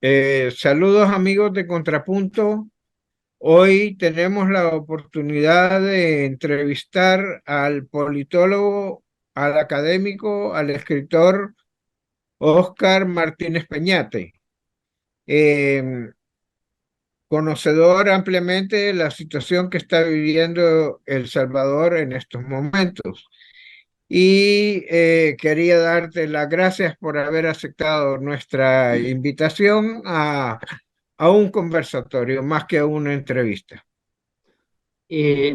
Saludos amigos de Contrapunto. Hoy tenemos la oportunidad de entrevistar al politólogo, al académico, al escritor Óscar Martínez Peñate, eh, conocedor ampliamente de la situación que está viviendo El Salvador en estos momentos. Y quería darte las gracias por haber aceptado nuestra invitación a un conversatorio más que a una entrevista.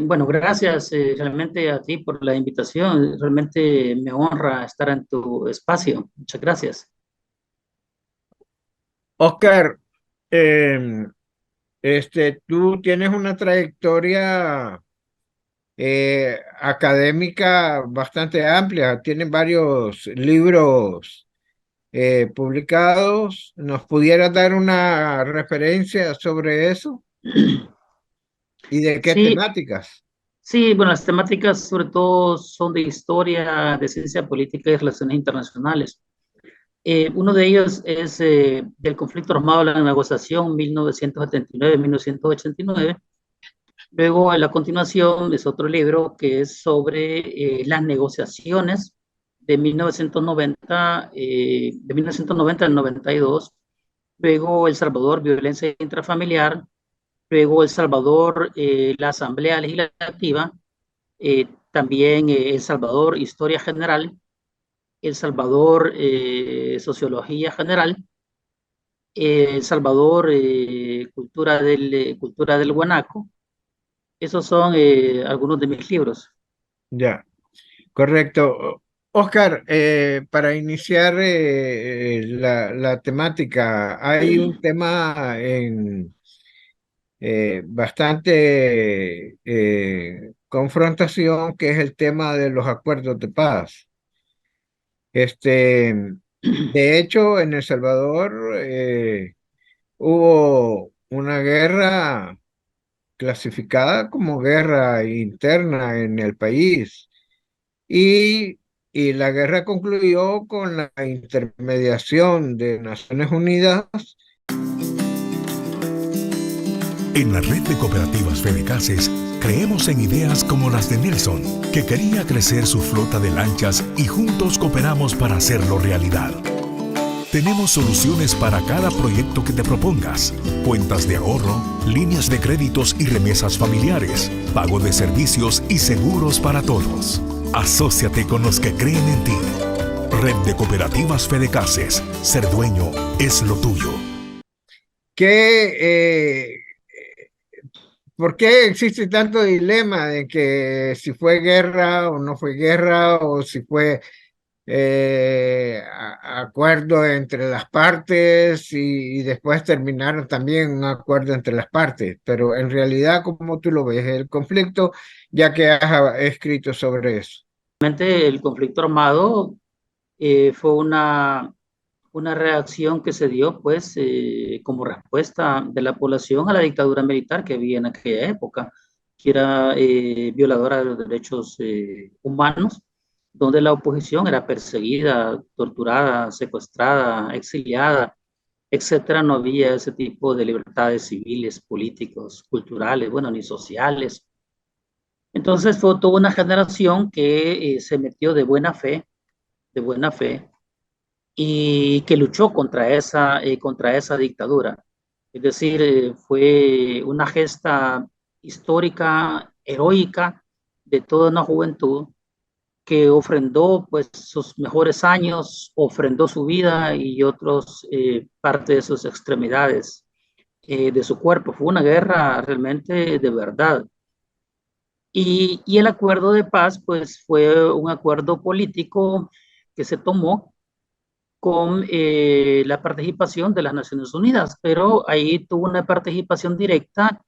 Bueno, gracias realmente a ti por la invitación. Realmente me honra estar en tu espacio. Muchas gracias. Oscar, eh, tú tienes una trayectoria académica bastante amplia, tienes varios libros publicados. ¿Nos pudieras dar una referencia sobre eso? ¿Y de qué Sí, temáticas? sí, bueno, las temáticas sobre todo son de historia, de ciencia política y relaciones internacionales. Uno de ellos es del conflicto armado, la negociación 1979-1989. Luego, a la continuación, es otro libro que es sobre las negociaciones de 1990, de 1990 al 92. Luego El Salvador, violencia intrafamiliar. Luego El Salvador, la Asamblea Legislativa. También El Salvador, historia general. El Salvador, sociología general. El Salvador, cultura del guanaco. Esos son algunos de mis libros. Ya. Correcto. Oscar, para iniciar la temática, hay un tema en bastante confrontación, que es el tema de los acuerdos de paz. Este, de hecho, en El Salvador hubo una guerra clasificada como guerra interna en el país. Y, y la guerra concluyó con la intermediación de Naciones Unidas. En la red de cooperativas Fedecases creemos en ideas como las de Nelson, que quería crecer su flota de lanchas y juntos cooperamos para hacerlo realidad. Tenemos soluciones para cada proyecto que te propongas: cuentas de ahorro, líneas de créditos y remesas familiares, pago de servicios y seguros para todos. Asóciate con los que creen en ti. Red de Cooperativas Fedecases. Ser dueño es lo tuyo. Que, ¿Por qué existe tanto dilema de que si fue guerra o no fue guerra, o si fue acuerdo entre las partes y después terminaron también un acuerdo entre las partes? Pero en realidad, ¿cómo tú lo ves el conflicto, ya que has escrito sobre eso? Realmente el conflicto armado fue una reacción que se dio pues como respuesta de la población a la dictadura militar que había en aquella época, que era violadora de los derechos humanos, donde la oposición era perseguida, torturada, secuestrada, exiliada, etcétera. No había ese tipo de libertades civiles, políticos, culturales, bueno, ni sociales. Entonces fue toda una generación que se metió de buena fe, y que luchó contra esa dictadura. Es decir, fue una gesta histórica, heroica, de toda una juventud que ofrendó pues sus mejores años, ofrendó su vida y otros parte de sus extremidades, de su cuerpo. Fue una guerra realmente de verdad. Y el acuerdo de paz pues fue un acuerdo político que se tomó con la participación de las Naciones Unidas, pero ahí tuvo una participación directa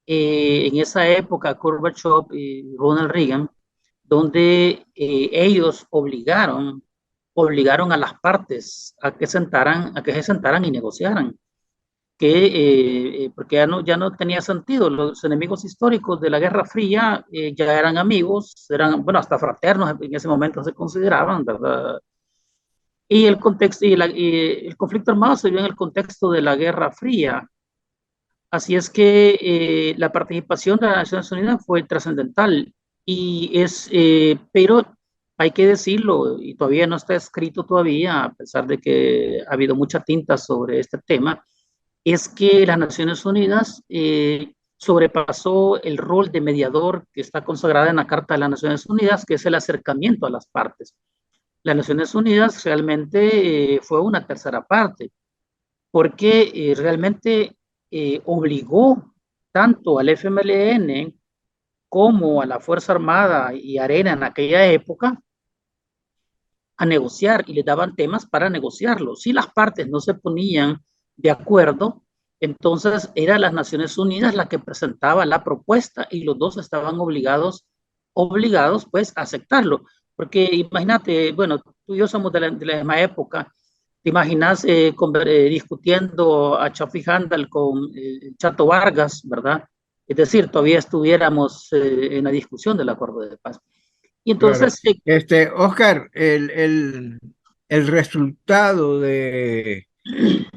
en esa época Gorbachev y Ronald Reagan, donde ellos obligaron a las partes a que se sentaran y negociaran, porque ya no tenía sentido. Los enemigos históricos de la Guerra Fría ya eran amigos, eran, bueno, hasta fraternos en ese momento se consideraban, ¿verdad? Y el contexto, y el conflicto armado se dio en el contexto de la Guerra Fría. Así es que la participación de las Naciones Unidas fue trascendental pero hay que decirlo, y todavía no está escrito todavía, a pesar de que ha habido mucha tinta sobre este tema, es que las Naciones Unidas sobrepasó el rol de mediador que está consagrada en la Carta de las Naciones Unidas, que es el acercamiento a las partes. Las Naciones Unidas realmente fue una tercera parte, porque realmente obligó tanto al FMLN como a la Fuerza Armada y Arena en aquella época a negociar y le daban temas para negociarlo. Si las partes no se ponían de acuerdo, entonces eran las Naciones Unidas las que presentaba la propuesta y los dos estaban obligados pues a aceptarlo. Porque imagínate, bueno, tú y yo somos de la misma época. ¿Te imaginas discutiendo a Chafi Handel con Chato Vargas, verdad? Es decir, todavía estuviéramos en la discusión del acuerdo de paz. Y Claro. entonces, Oscar, el resultado de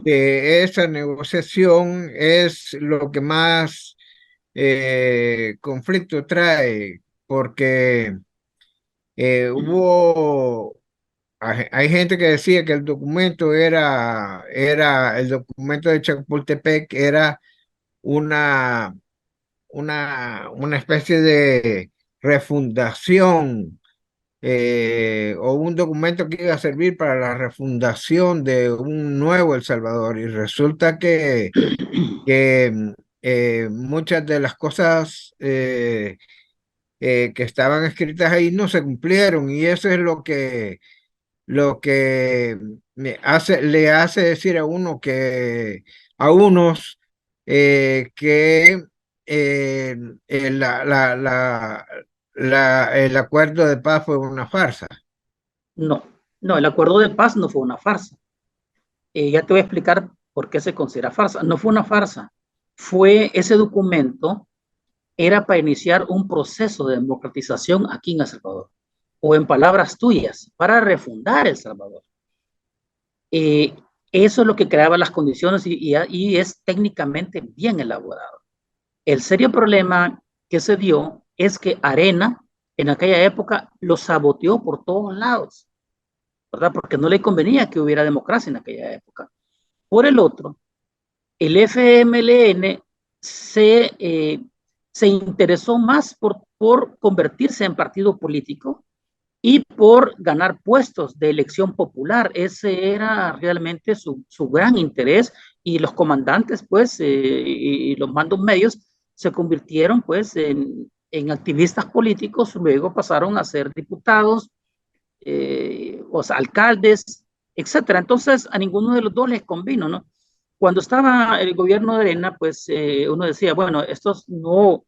esa negociación es lo que más conflicto trae, porque hay gente que decía que el documento el documento de Chapultepec era una, una especie de refundación o un documento que iba a servir para la refundación de un nuevo El Salvador. Y resulta que muchas de las cosas que estaban escritas ahí no se cumplieron, y eso es lo que le hace decir a uno a unos que eh, el acuerdo de paz fue una farsa. no, no, el acuerdo de paz no fue una farsa. Ya te voy a explicar por qué se considera farsa. No fue una farsa, fue ese documento, era para iniciar un proceso de democratización aquí en El Salvador, o en palabras tuyas, para refundar El Salvador. Eh, Eso es lo que creaba las condiciones y es técnicamente bien elaborado. El serio problema que se dio es que Arena en aquella época lo saboteó por todos lados, ¿verdad? Porque no le convenía que hubiera democracia en aquella época. Por el otro, el FMLN se interesó más por convertirse en partido político y por ganar puestos de elección popular. Ese era realmente su gran interés, y los comandantes pues y los mandos medios se convirtieron pues en activistas políticos, luego pasaron a ser diputados, o sea, alcaldes, etcétera. Entonces a ninguno de los dos les convino, ¿no? Cuando estaba el gobierno de Arena, pues uno decía, bueno, estos no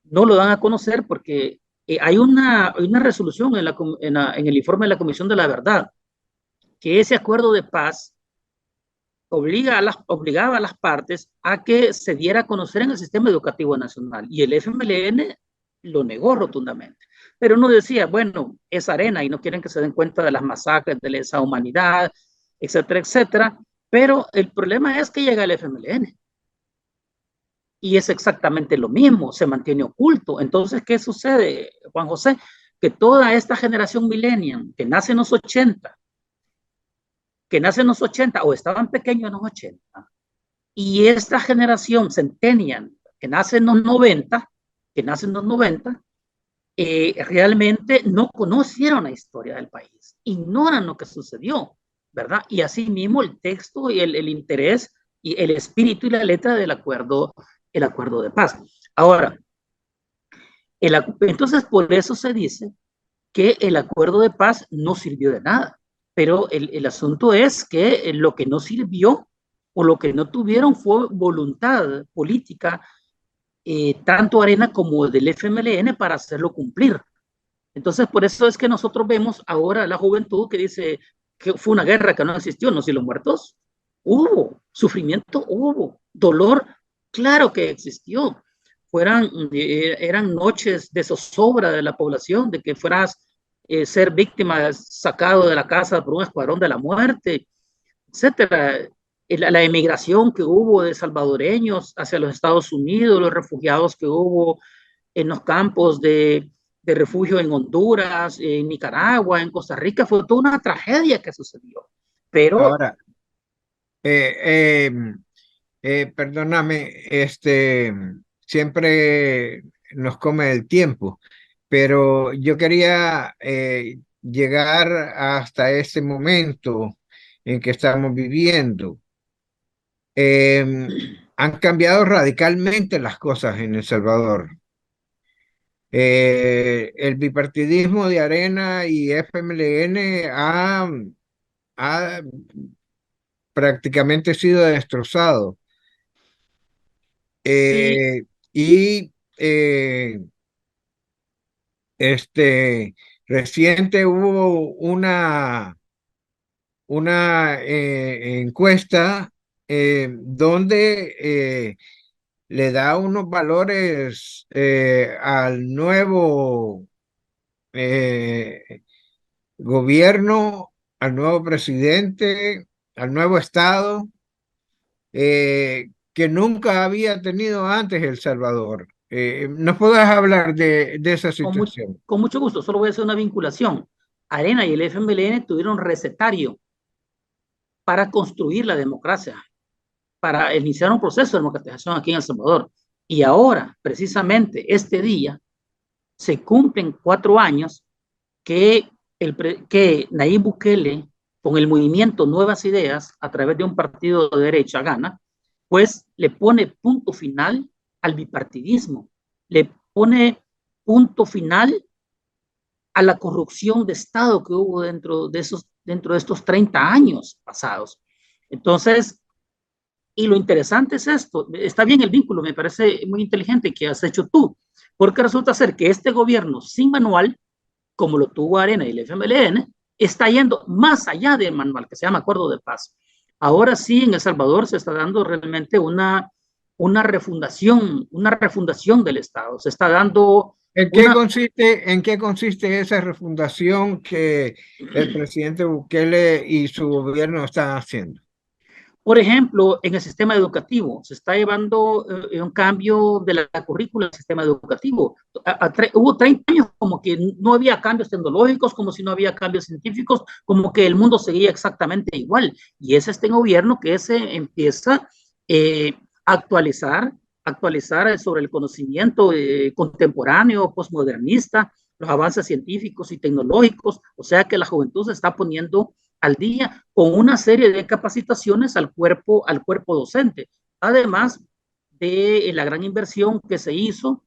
lo dan a conocer porque hay una resolución en el informe de la Comisión de la Verdad, que ese acuerdo de paz obligaba a las partes a que se diera a conocer en el sistema educativo nacional, y el FMLN lo negó rotundamente. Pero uno decía, bueno, es Arena y no quieren que se den cuenta de las masacres, de esa humanidad, etcétera, etcétera. Pero el problema es que llega el FMLN y es exactamente lo mismo, se mantiene oculto. Entonces, ¿qué sucede, Juan José? Que toda esta generación millennial que nace en los 80, o estaban pequeños en los 80, y esta generación centennial que nace en los 90, realmente no conocieron la historia del país, ignoran lo que sucedió, ¿verdad? Y así mismo el texto y el interés y el espíritu y la letra del acuerdo, el acuerdo de paz. Ahora, entonces por eso se dice que el acuerdo de paz no sirvió de nada, pero el asunto es que lo que no sirvió o lo que no tuvieron fue voluntad política, tanto Arena como del FMLN, para hacerlo cumplir. Entonces, por eso es que nosotros vemos ahora la juventud que dice que fue una guerra que no existió, no, si los muertos hubo, sufrimiento hubo, dolor, claro que existió. Eran noches de zozobra de la población, de que fueras ser víctima, sacado de la casa por un escuadrón de la muerte, etcétera. La emigración que hubo de salvadoreños hacia los Estados Unidos, los refugiados que hubo en los campos de refugio en Honduras, en Nicaragua, en Costa Rica, fue toda una tragedia que sucedió. Pero Ahora, perdóname, siempre nos come el tiempo, pero yo quería llegar hasta ese momento en que estamos viviendo. Han cambiado radicalmente las cosas en El Salvador. El bipartidismo de Arena y FMLN ha prácticamente sido destrozado. sí, Eh, y reciente hubo una encuesta donde le da unos valores al nuevo eh, gobierno, al nuevo presidente, al nuevo Estado, que nunca había tenido antes El Salvador. ¿Nos podés hablar de esa con, mu situación? con mucho gusto, solo voy a hacer una vinculación. Arena y el FMLN tuvieron recetario para construir la democracia, para iniciar un proceso de democratización aquí en El Salvador. Y ahora, precisamente este día, se cumplen 4 años que Nayib Bukele, con el movimiento Nuevas Ideas, a través de un partido de derecha, gana, pues le pone punto final al bipartidismo, le pone punto final a la corrupción de Estado que hubo dentro de estos 30 años pasados. Entonces, y lo interesante es esto, está bien el vínculo, me parece muy inteligente que has hecho tú, porque resulta ser que este gobierno sin manual, como lo tuvo Arena y el FMLN, está yendo más allá del manual, que se llama Acuerdo de Paz. Ahora sí, en El Salvador se está dando realmente una refundación del Estado, se está dando una, En qué consiste esa refundación que el presidente Bukele y su gobierno están haciendo? por ejemplo, en el sistema educativo, se está llevando un cambio de la currícula del sistema educativo. Hubo 30 años como que no había cambios tecnológicos, como si no había cambios científicos, como que el mundo seguía exactamente igual. Y es este gobierno que se empieza a actualizar sobre el conocimiento contemporáneo, postmodernista, los avances científicos y tecnológicos. O sea que la juventud se está poniendo al día con una serie de capacitaciones al cuerpo docente, además de la gran inversión que se hizo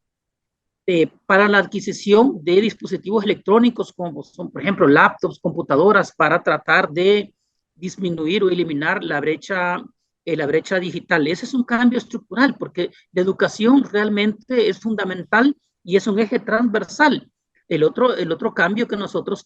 para la adquisición de dispositivos electrónicos como son, por ejemplo, laptops, computadoras, para tratar de disminuir o eliminar la brecha digital. Ese es un cambio estructural porque la educación realmente es fundamental y es un eje transversal. El otro cambio que nosotros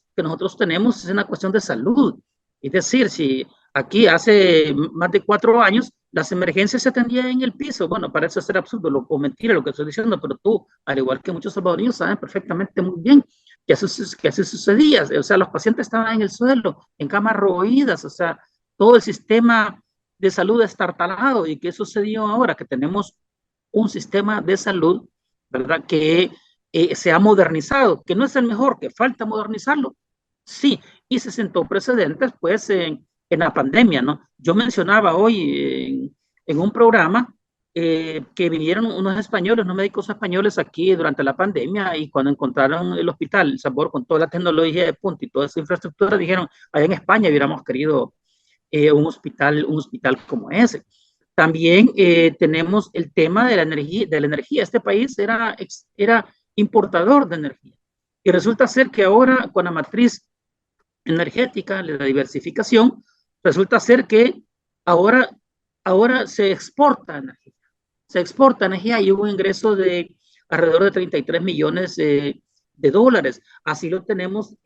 tenemos es en la cuestión de salud. Es decir, si aquí hace más de 4 años las emergencias se atendían en el piso, bueno, parece ser absurdo o mentira lo que estoy diciendo, pero tú, al igual que muchos salvadoreños, saben perfectamente muy bien que así sucedía. O sea, los pacientes estaban en el suelo, en camas roídas, o sea, todo el sistema de salud estartalado. ¿Y qué sucedió ahora? Que tenemos un sistema de salud, ¿verdad? Que se ha modernizado, que no es el mejor, que falta modernizarlo, sí, y se sentó precedentes, pues, en la pandemia, ¿no? Yo mencionaba hoy en un programa que vinieron unos españoles, unos médicos españoles aquí durante la pandemia y cuando encontraron el hospital, El Salvador, con toda la tecnología de punta y toda esa infraestructura, dijeron, allá en España hubiéramos querido un hospital como ese. También tenemos el tema de la energía. Este país era importador de energía. Y resulta ser que ahora con la matriz energética, la diversificación, resulta ser que ahora, ahora se exporta energía y hubo un ingreso de alrededor de 33 millones de dólares. Así lo tenemos.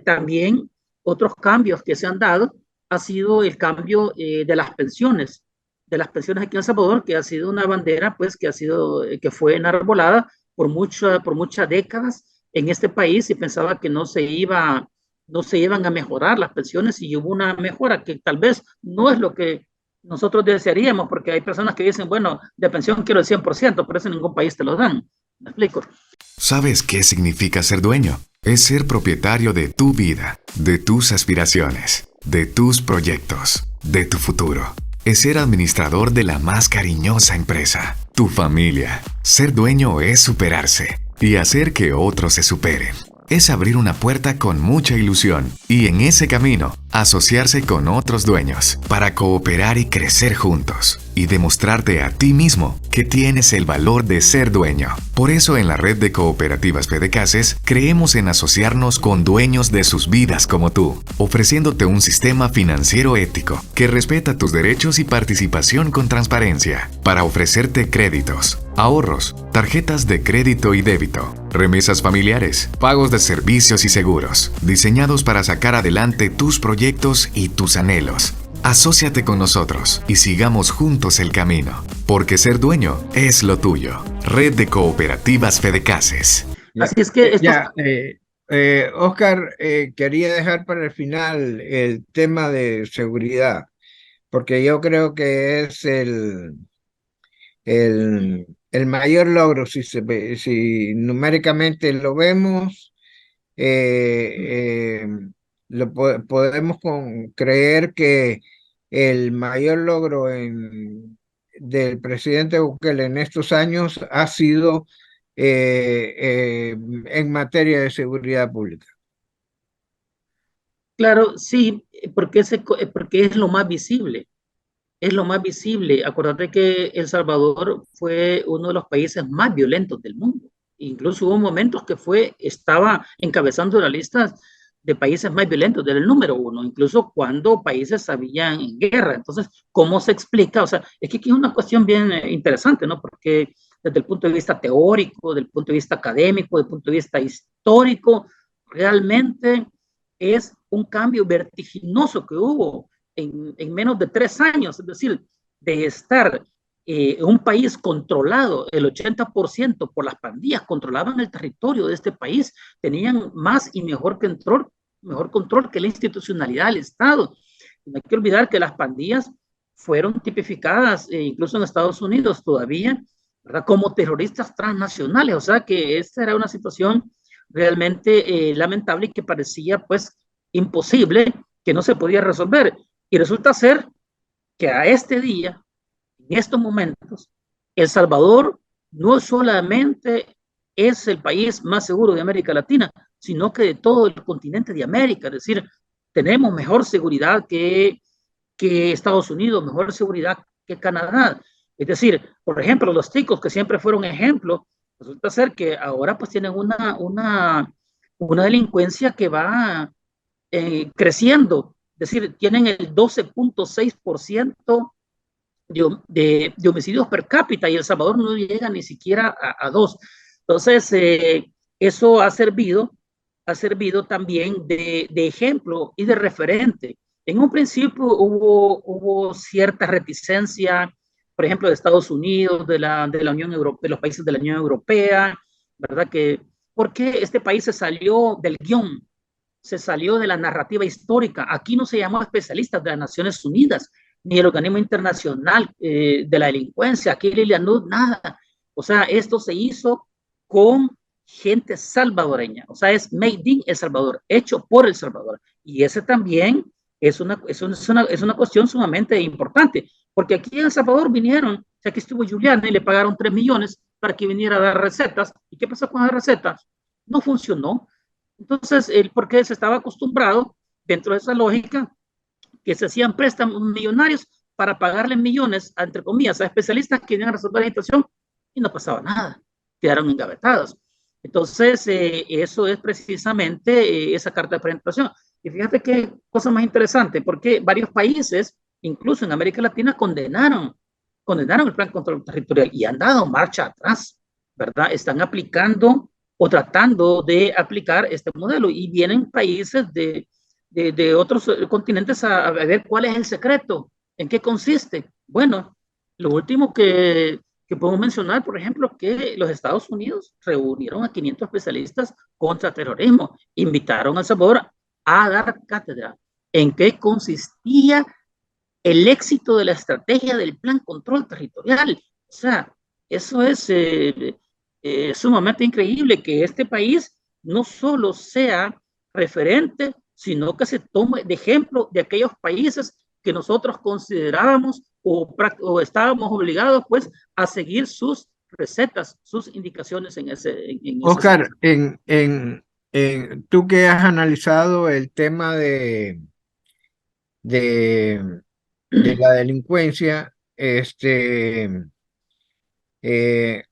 También otros cambios que se han dado ha sido el cambio de las pensiones aquí en El Salvador, que ha sido una bandera, pues, que fue enarbolada por muchas décadas en este país y pensaba que no se iban a mejorar las pensiones y hubo una mejora que tal vez no es lo que nosotros desearíamos, porque hay personas que dicen, bueno, de pensión quiero el 100%, pero eso en ningún país te lo dan. ¿Me explico? ¿Sabes qué significa ser dueño? Es ser propietario de tu vida, de tus aspiraciones, de tus proyectos, de tu futuro. Es ser administrador de la más cariñosa empresa, tu familia. Ser dueño es superarse y hacer que otros se superen. Es abrir una puerta con mucha ilusión y en ese camino asociarse con otros dueños para cooperar y crecer juntos y demostrarte a ti mismo que tienes el valor de ser dueño. Por eso en la red de cooperativas Fedecases creemos en asociarnos con dueños de sus vidas como tú, ofreciéndote un sistema financiero ético que respeta tus derechos y participación con transparencia para ofrecerte créditos, ahorros, tarjetas de crédito y débito, remesas familiares, pagos de servicios y seguros, diseñados para sacar adelante tus proyectos y tus anhelos. Asóciate con nosotros y sigamos juntos el camino, porque ser dueño es lo tuyo. Red de Cooperativas Fedecases. Así es que Oscar, quería dejar para el final el tema de seguridad, porque yo creo que es el mayor logro, si numéricamente lo vemos, podemos creer que el mayor logro del presidente Bukele en estos años ha sido en materia de seguridad pública. claro, sí, porque es lo más visible. Es lo más visible. Acuérdate que El Salvador fue uno de los países más violentos del mundo. Incluso hubo momentos que estaba encabezando la lista de países más violentos, del número uno, incluso cuando países habían en guerra. Entonces, ¿cómo se explica? O sea, es que aquí es una cuestión bien interesante, ¿no? Porque desde el punto de vista teórico, desde el punto de vista académico, desde el punto de vista histórico, realmente es un cambio vertiginoso que hubo en menos de 3 años, es decir, de estar en un país controlado, el 80% por las pandillas controlaban el territorio de este país, tenían más y mejor control que la institucionalidad del Estado. No hay que olvidar que las pandillas fueron tipificadas, incluso en Estados Unidos todavía, ¿verdad?, como terroristas transnacionales, o sea que esta era una situación realmente lamentable y que parecía pues imposible, que no se podía resolver. Y resulta ser que a este día, en estos momentos, El Salvador no solamente es el país más seguro de América Latina, sino que de todo el continente de América. Es decir, tenemos mejor seguridad que Estados Unidos, mejor seguridad que Canadá. Es decir, por ejemplo, los ticos, que siempre fueron ejemplo, resulta ser que ahora pues tienen una delincuencia que va creciendo. Es decir, tienen el 12.6% de homicidios per cápita y El Salvador no llega ni siquiera a 2. Entonces, eso ha servido también de ejemplo y de referente. En un principio hubo cierta reticencia, por ejemplo, de Estados Unidos, de la Unión Europea, de los países de la Unión Europea, ¿verdad? ¿Por qué este país se salió del guión? Se salió de la narrativa histórica. Aquí no se llamó especialistas de las Naciones Unidas, ni el organismo internacional de la delincuencia, aquí Lilian Nud, nada. O sea, esto se hizo con gente salvadoreña, o sea, es made in El Salvador, hecho por El Salvador. Y ese también es una cuestión sumamente importante, porque aquí en El Salvador vinieron, o sea, aquí estuvo Juliana y le pagaron 3 millones para que viniera a dar recetas. ¿Y qué pasó con las recetas? No funcionó. Entonces, porque se estaba acostumbrado, dentro de esa lógica, que se hacían préstamos millonarios para pagarle millones, entre comillas, a especialistas que iban a resolver la situación y no pasaba nada, quedaron engavetados. Entonces, eso es precisamente esa carta de presentación. Y fíjate qué cosa más interesante, porque varios países, incluso en América Latina, condenaron el plan control territorial y han dado marcha atrás, ¿verdad? Están aplicando o tratando de aplicar este modelo y vienen países de otros continentes a ver cuál es el secreto, en qué consiste. Bueno, lo último que que podemos mencionar, por ejemplo, que los Estados Unidos reunieron a 500 especialistas contra terrorismo, invitaron a El Salvador a dar cátedra en qué consistía el éxito de la estrategia del plan control territorial. O sea, eso es sumamente increíble que este país no solo sea referente, sino que se tome de ejemplo de aquellos países que nosotros considerábamos o estábamos obligados pues a seguir sus recetas, sus indicaciones en ese Oscar, sentido. tú que has analizado el tema de, de la delincuencia,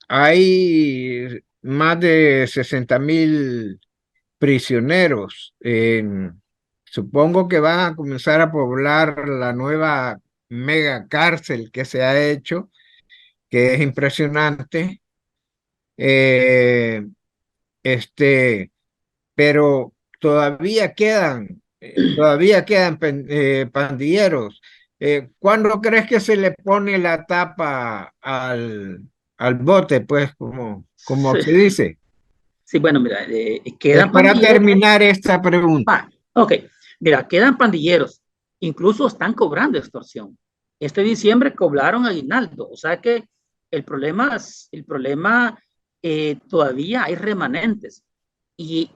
hay más de 60.000 prisioneros. Supongo que van a comenzar a poblar la nueva mega cárcel que se ha hecho, que es impresionante. Eh, este, pero todavía quedan pandilleros. ¿Cuándo crees que se le pone la tapa al bote, pues, como Sí, se dice? sí, bueno, mira, Es quedan para pandilleros. terminar esta pregunta. Ok, mira, quedan pandilleros, incluso están cobrando extorsión. Este diciembre cobraron aguinaldo, o sea que el problema todavía hay remanentes y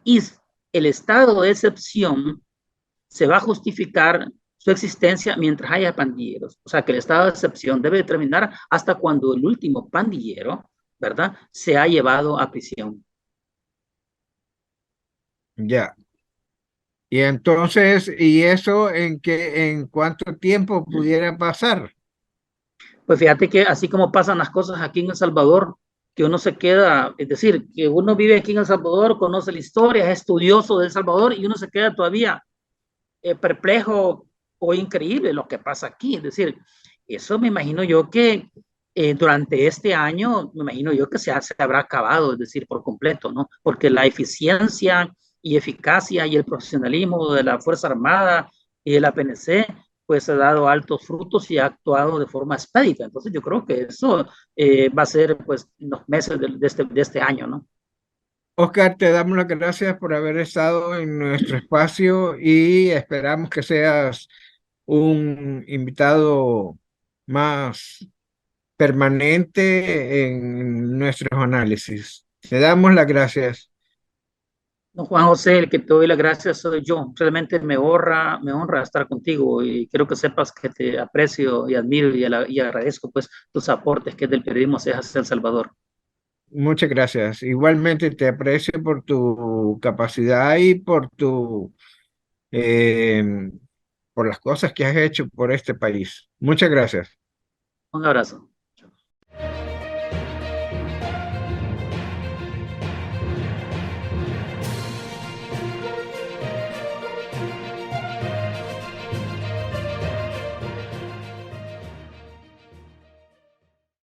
el estado de excepción se va a justificar su existencia mientras haya pandilleros. O sea que el estado de excepción debe terminar hasta cuando el último pandillero, ¿verdad?, se ha llevado a prisión. Ya. Y entonces, ¿y eso en cuánto tiempo pudiera pasar? Pues fíjate que así como pasan las cosas aquí en El Salvador, que uno se queda, es decir, que uno vive aquí en El Salvador, conoce la historia, es estudioso de El Salvador y uno se queda todavía perplejo o increíble lo que pasa aquí. Es decir, eso me imagino yo que durante este año, me imagino yo que se habrá acabado, es decir, por completo, ¿no? Porque la eficiencia y eficacia y el profesionalismo de la Fuerza Armada y de la PNC pues ha dado altos frutos y ha actuado de forma expedita. Entonces yo creo que eso va a ser pues en los meses de este año, ¿no? Oscar, te damos las gracias por haber estado en nuestro espacio y esperamos que seas un invitado más permanente en nuestros análisis. Te damos las gracias. No, Juan José, el que te doy las gracias soy yo. Realmente me honra estar contigo y quiero que sepas que te aprecio y admiro y agradezco pues tus aportes que del periodismo seas hacia El Salvador. Muchas gracias. Igualmente te aprecio por tu capacidad y eh, por las cosas que has hecho por este país. Muchas gracias. Un abrazo.